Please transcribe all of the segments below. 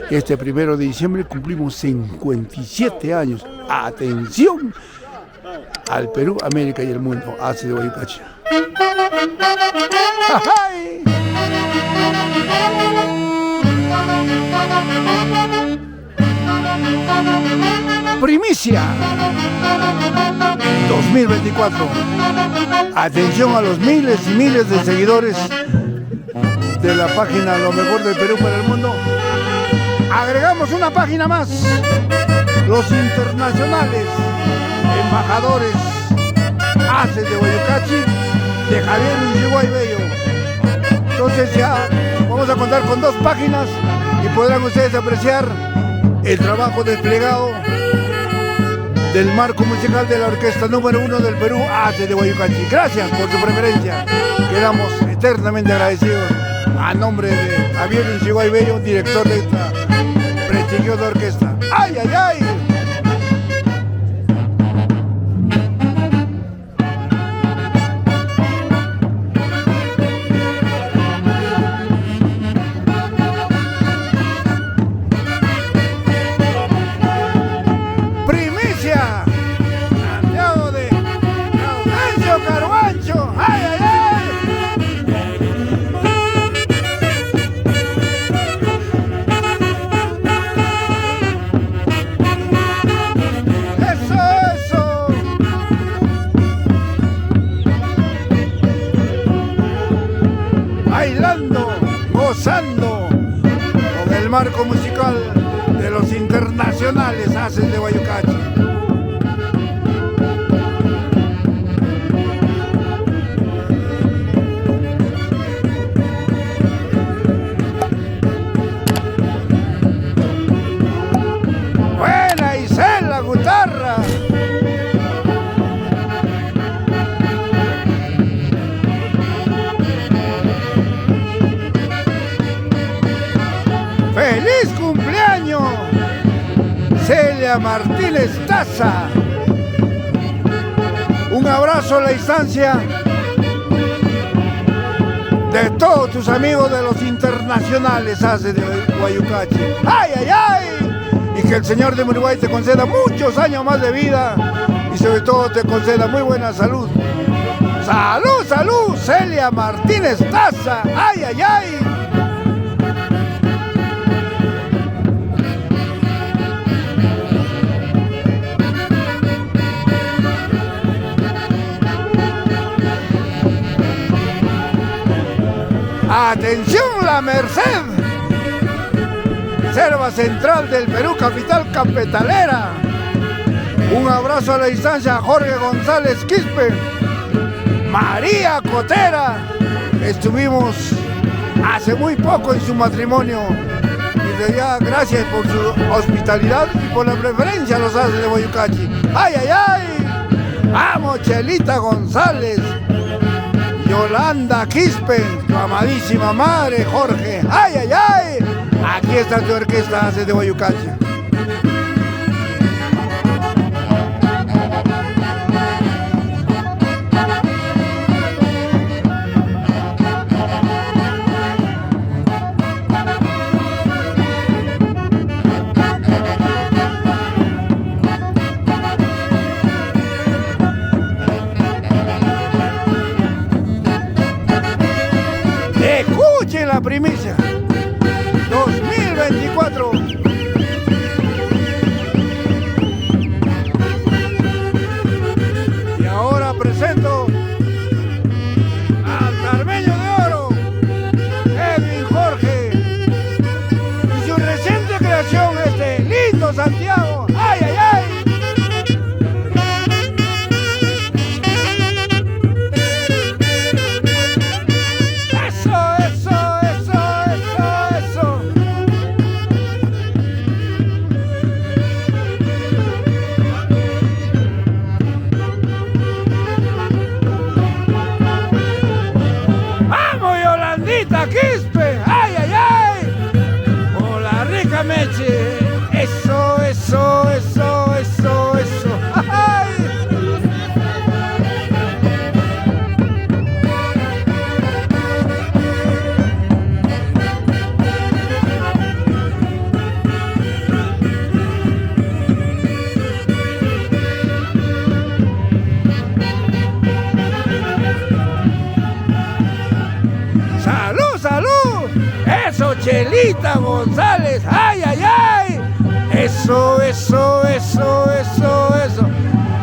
que este 1 de diciembre cumplimos 57 años. ¡Atención! Al Perú, América y el mundo. Hace de Guayucachi. ¡Ay! Primicia 2024. Atención a los miles y miles de seguidores de la página Lo Mejor del Perú para el Mundo. Agregamos una página más. Los internacionales embajadores Haces de Guayucachi de Javier Uruguay Bello. Entonces ya vamos a contar con 2 páginas y podrán ustedes apreciar el trabajo desplegado del marco musical de la orquesta número 1 del Perú, Haces de Guayucachi. Gracias por su preferencia. Quedamos eternamente agradecidos a nombre de Javier Uruguay Bello, director de esta prestigiosa orquesta. ¡Ay, ay, ay! Gozando con el marco musical de los internacionales Haces de Guayucachi. Buena Isel la guitarra. ¡Feliz cumpleaños! Celia Martínez Taza. Un abrazo a la distancia de todos tus amigos de los internacionales Haces de Guayucachi. ¡Ay, ay, ay! Y que el Señor de Uruguay te conceda muchos años más de vida y sobre todo te conceda muy buena salud. ¡Salud, salud! Celia Martínez Taza. ¡Ay, ay, ay! ¡Atención, La Merced! Selva Central del Perú, capital cafetalera. Un abrazo a la distancia a Jorge González Quispe, María Cotera. Estuvimos hace muy poco en su matrimonio. Y de ya gracias por su hospitalidad y por la preferencia a los Haces de Guayucachi. ¡Ay, ay, ay! ¡Vamos, Chelita González! Yolanda Quispe, tu amadísima madre, Jorge. ¡Ay, ay, ay! Aquí está tu orquesta Haces de Guayucachi. Escuchen la primicia 2024. Y ahora presento al Carmeño de Oro, Edwin Jorge, y su reciente creación, este lindo Santiago. ¡Ay, ay, ay! Quispe, ay, ay, ay, por la rica meche, eso, eso, eso, eso, eso, ay. Chelita González, ay, ay, ay. Eso, eso, eso, eso, eso.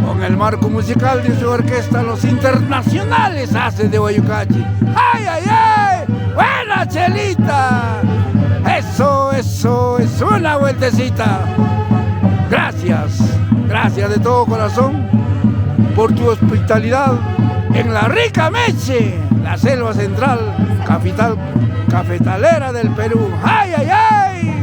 Con el marco musical de su orquesta, los internacionales hace de Guayucachi. ¡Ay, ay, ay! ¡Buena, Chelita! Eso, eso, es una vueltecita. Gracias, gracias de todo corazón por tu hospitalidad en la rica Meche, la selva central, capital cafetalera del Perú. ¡Ay, ay, ay!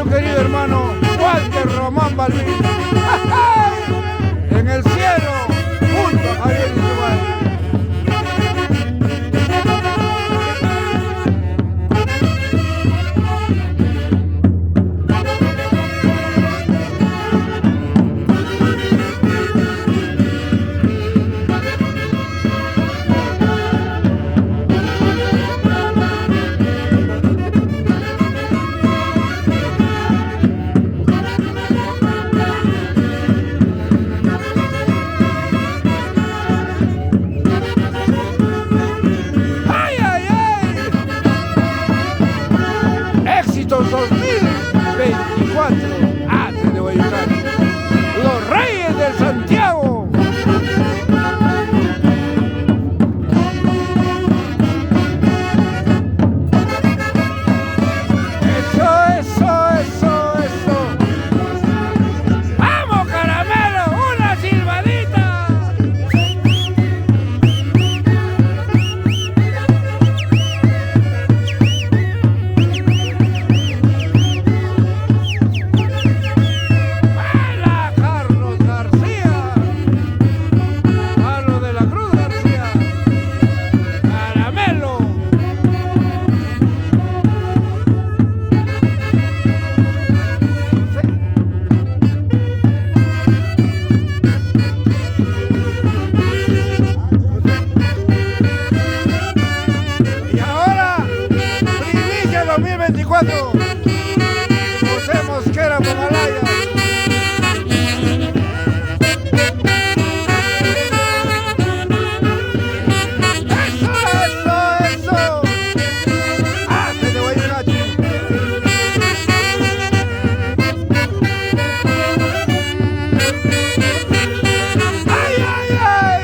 Querido hermano Walter Román Balbín, en el cielo, junto a Javier Iturbide. Éxitos 2024, hace de Guayucachi, los Reyes del Santiago. Eso, eso, eso, eso. ¡Vamos, Caramelo! ¡Una silbadita! José Mosquera Pomalaya. Eso, eso, eso. Hace de Guayucachi. Ay, ay, ay.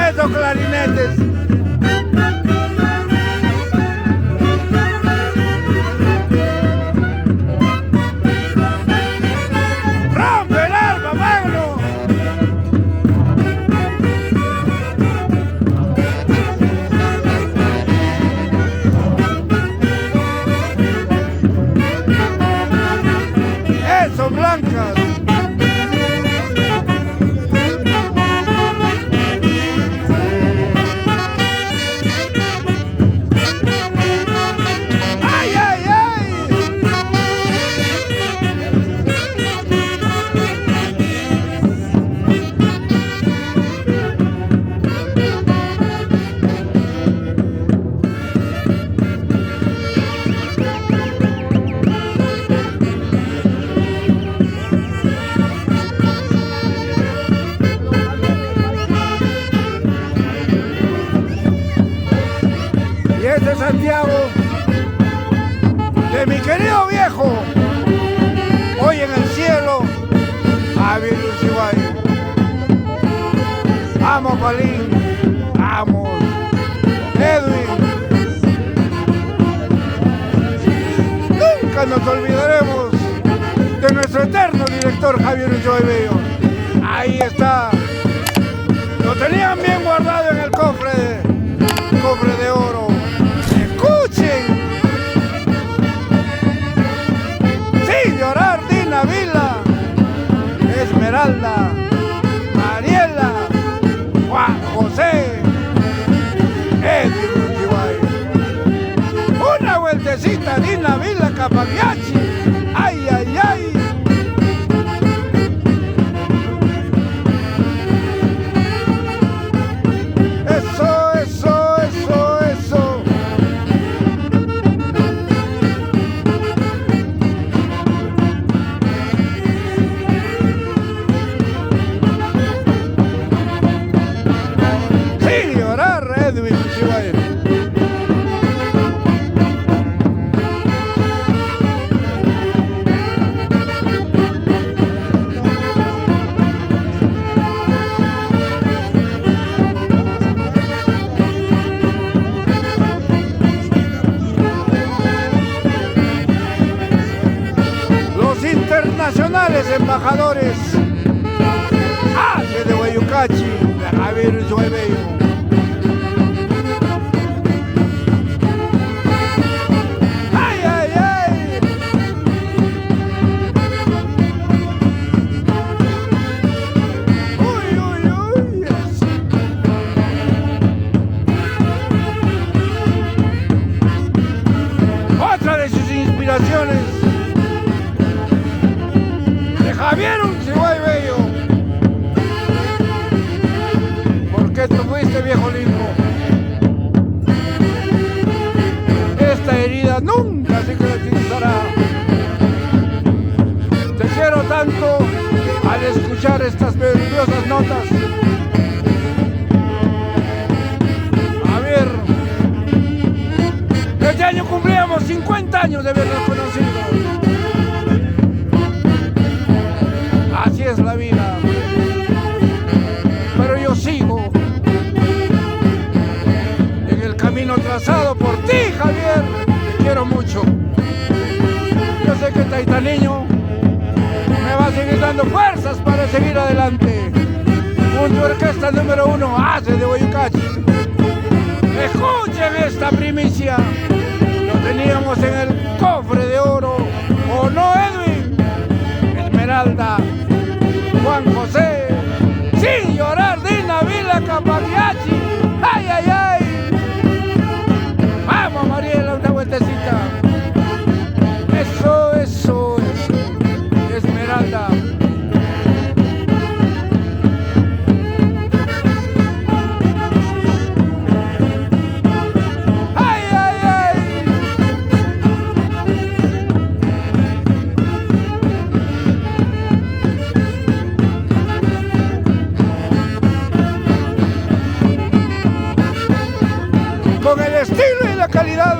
Esos clarinetes. ¡Rompe el alma, Magno! Eso, blancas. Santiago, de mi querido viejo, hoy en el cielo, Javier Uruguay. Vamos, Palín, vamos, Edwin. Nunca nos olvidaremos de nuestro eterno director Javier Ulloa Bello. Ahí está. Lo tenían bien guardado en el cofre de oro. Escuchen. Sin llorar, Dina Vila, Esmeralda, Mariela, Juan José, Edwin Uruguay. Una vueltecita, Dina Vila, Capagliacci. Ay, ay, ay. Eso, eso, eso, eso. Sin llorar, Edwin Uruguay. Internacionales embajadores de Guayucachi, de Javier Ulloa Bello. Ay, ay, ay. Uy, uy, uy. Otra de sus inspiraciones, Javier Ulloa Bello. ¿Por qué tú fuiste, viejo lindo? Esta herida nunca cicatrizará. Te quiero tanto al escuchar estas melodiosas notas. Javier, este año cumplíamos 50 años de habernos conocido. Así es la vida, pero yo sigo en el camino trazado por ti, Javier. Te quiero mucho. Yo sé que Taitaniño me va a seguir dando fuerzas para seguir adelante. Junto a orquesta número 1, ACE de Guayucachi. Escuchen esta primicia. Lo teníamos en el cofre de oro, ¿o no, Edwin? Esmeralda, Juan José, sin llorar, Dina Vila, Capagliacci. Ay, ay, ay. Vamos, Mariela, una vueltecita. Eso, eso, eso. Esmeralda. Ay, ay, ay. Con el estilo y la calidad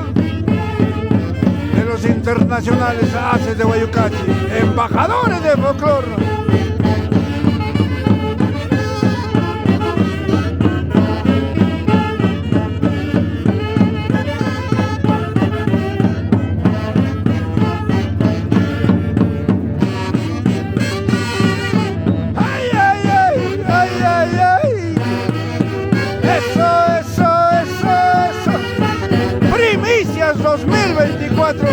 de los internacionales ACE de Guayucachi, embajadores de folclore. Ay, ay, ay, ay, ay, ay. Eso, eso, eso, eso. Primicias 2024.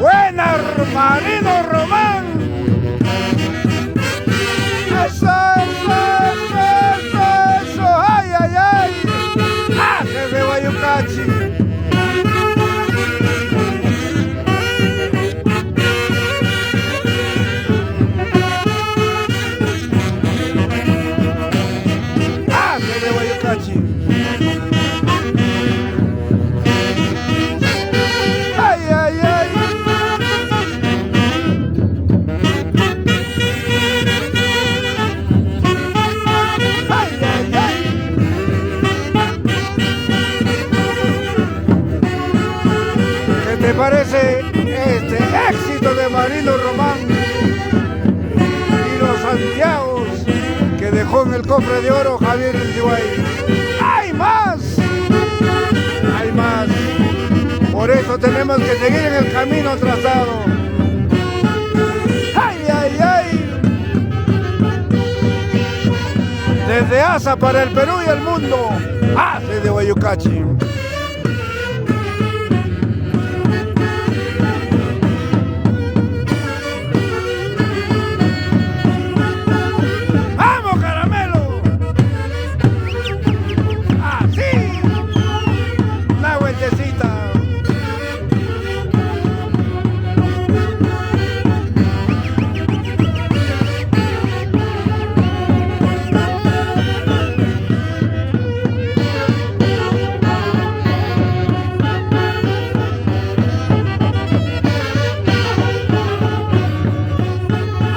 Buenas, Marino Román. Pedrito de Marino Román y los Santiagos que dejó en el cofre de oro Javier Riziguay. ¡Hay más! ¡Hay más! Por eso tenemos que seguir en el camino trazado. ¡Ay, ay, ay! Desde ASA para el Perú y el mundo, ACE de Guayucachi. ¡Vamos, caramelo! ¡Así! Una vueltecita.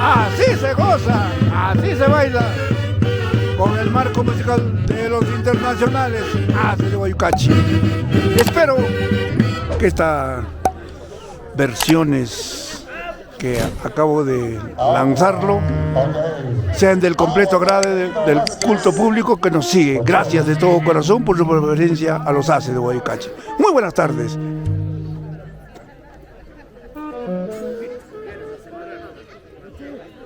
Así se goza, así se baila, con el marco musical de los internacionales, ACE de Guayucachi. Espero que estas versiones que acabo de lanzarlo sean del completo agrado del culto público que nos sigue. Gracias de todo corazón por su preferencia a los ACE de Guayucachi. Muy buenas tardes.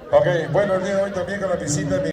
Ok, bueno, el día de hoy también con la visita de